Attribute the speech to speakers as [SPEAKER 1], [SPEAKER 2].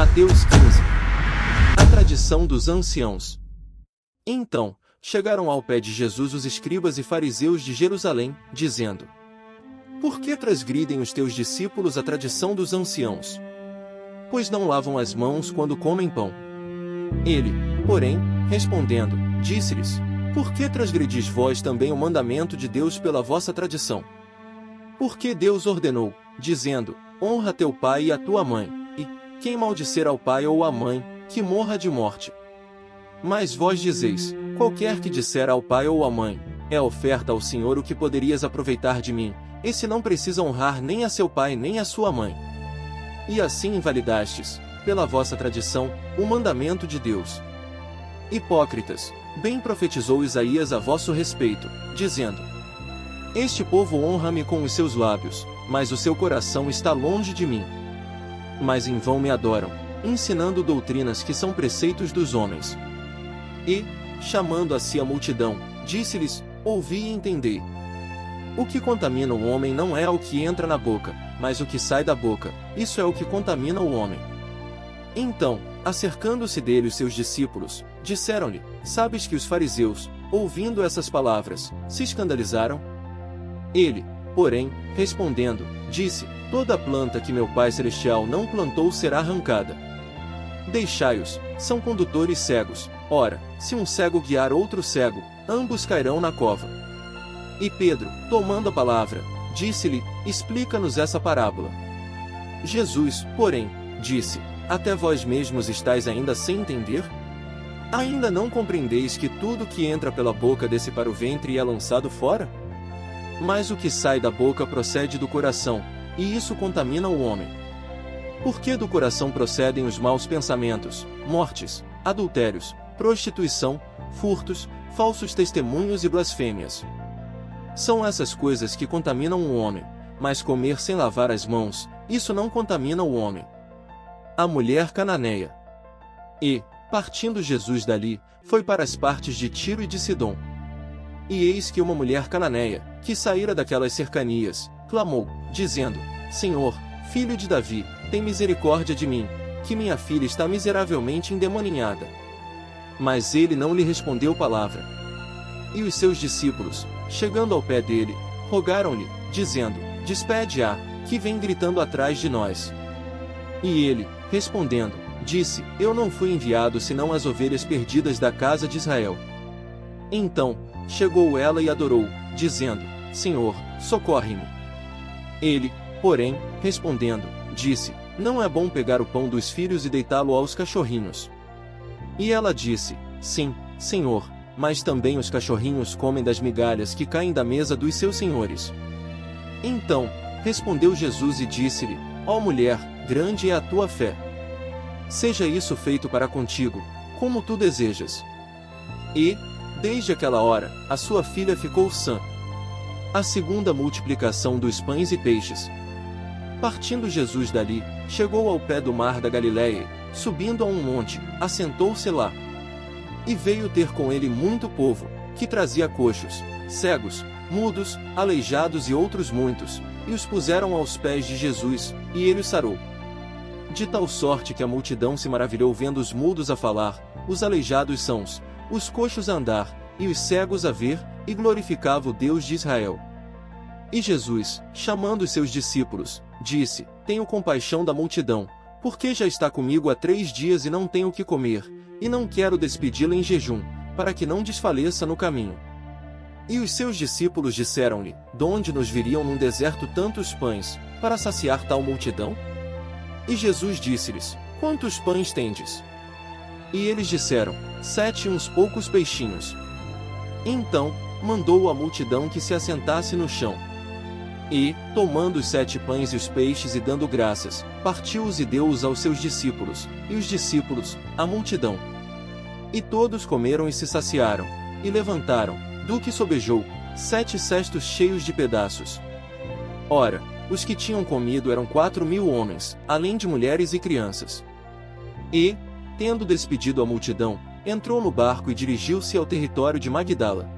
[SPEAKER 1] Mateus 15. A tradição dos anciãos. Então, chegaram ao pé de Jesus os escribas e fariseus de Jerusalém, dizendo: Por que transgridem os teus discípulos a tradição dos anciãos? Pois não lavam as mãos quando comem pão. Ele, porém, respondendo, disse-lhes: Por que transgredis vós também o mandamento de Deus pela vossa tradição? Porque Deus ordenou, dizendo: Honra teu pai e a tua mãe, e, quem maldisser ao pai ou à mãe, que morra de morte. Mas vós dizeis: Qualquer que disser ao pai ou à mãe, é oferta ao Senhor o que poderias aproveitar de mim, esse não precisa honrar nem a seu pai nem a sua mãe. E assim invalidastes, pela vossa tradição, o mandamento de Deus. Hipócritas, bem profetizou Isaías a vosso respeito, dizendo: Este povo honra-me com os seus lábios, mas o seu coração está longe de mim. Mas em vão me adoram, ensinando doutrinas que são preceitos dos homens. E, chamando a si a multidão, disse-lhes: Ouvi e entendei. O que contamina o homem não é o que entra na boca, mas o que sai da boca, isso é o que contamina o homem. Então, acercando-se dele os seus discípulos, disseram-lhe: Sabes que os fariseus, ouvindo essas palavras, se escandalizaram? Ele, porém, respondendo, disse: Toda planta que meu Pai Celestial não plantou será arrancada. Deixai-os, são condutores cegos. Ora, se um cego guiar outro cego, ambos cairão na cova. E Pedro, tomando a palavra, disse-lhe: Explica-nos essa parábola. Jesus, porém, disse: Até vós mesmos estáis ainda sem entender? Ainda não compreendeis que tudo que entra pela boca desce para o ventre e é lançado fora? Mas o que sai da boca procede do coração, e isso contamina o homem. Porque do coração procedem os maus pensamentos, mortes, adultérios, prostituição, furtos, falsos testemunhos e blasfêmias. São essas coisas que contaminam o homem, mas comer sem lavar as mãos, isso não contamina o homem. A mulher cananeia. E, partindo Jesus dali, foi para as partes de Tiro e de Sidom. E eis que uma mulher cananeia, que saíra daquelas cercanias, clamou, dizendo: Senhor, filho de Davi, tem misericórdia de mim, que minha filha está miseravelmente endemoninhada. Mas ele não lhe respondeu palavra. E os seus discípulos, chegando ao pé dele, rogaram-lhe, dizendo: Despede-a, que vem gritando atrás de nós. E ele, respondendo, disse: Eu não fui enviado senão às ovelhas perdidas da casa de Israel. Então, chegou ela e adorou, dizendo: Senhor, socorre-me. Ele, porém, respondendo, disse: Não é bom pegar o pão dos filhos e deitá-lo aos cachorrinhos. E ela disse: Sim, Senhor, mas também os cachorrinhos comem das migalhas que caem da mesa dos seus senhores. Então, respondeu Jesus e disse-lhe: Ó mulher, grande é a tua fé. Seja isso feito para contigo, como tu desejas. E, desde aquela hora, a sua filha ficou sã. A segunda multiplicação dos pães e peixes. Partindo Jesus dali, chegou ao pé do mar da Galiléia, subindo a um monte, assentou-se lá. E veio ter com ele muito povo, que trazia coxos, cegos, mudos, aleijados e outros muitos, e os puseram aos pés de Jesus, e ele os sarou. De tal sorte que a multidão se maravilhou vendo os mudos a falar, os aleijados sãos, os coxos a andar, e os cegos a ver, e glorificava o Deus de Israel. E Jesus, chamando os seus discípulos, disse: Tenho compaixão da multidão, porque já está comigo há 3 dias e não tenho o que comer, e não quero despedi-la em jejum, para que não desfaleça no caminho. E os seus discípulos disseram-lhe: Donde nos viriam num deserto tantos pães, para saciar tal multidão? E Jesus disse-lhes: Quantos pães tendes? E eles disseram: 7 e uns poucos peixinhos. Então, mandou a multidão que se assentasse no chão. E, tomando os 7 pães e os peixes e dando graças, partiu-os e deu-os aos seus discípulos, e os discípulos, a multidão. E todos comeram e se saciaram, e levantaram, do que sobejou, 7 cestos cheios de pedaços. Ora, os que tinham comido eram 4.000 homens, além de mulheres e crianças. E, tendo despedido a multidão, entrou no barco e dirigiu-se ao território de Magdala.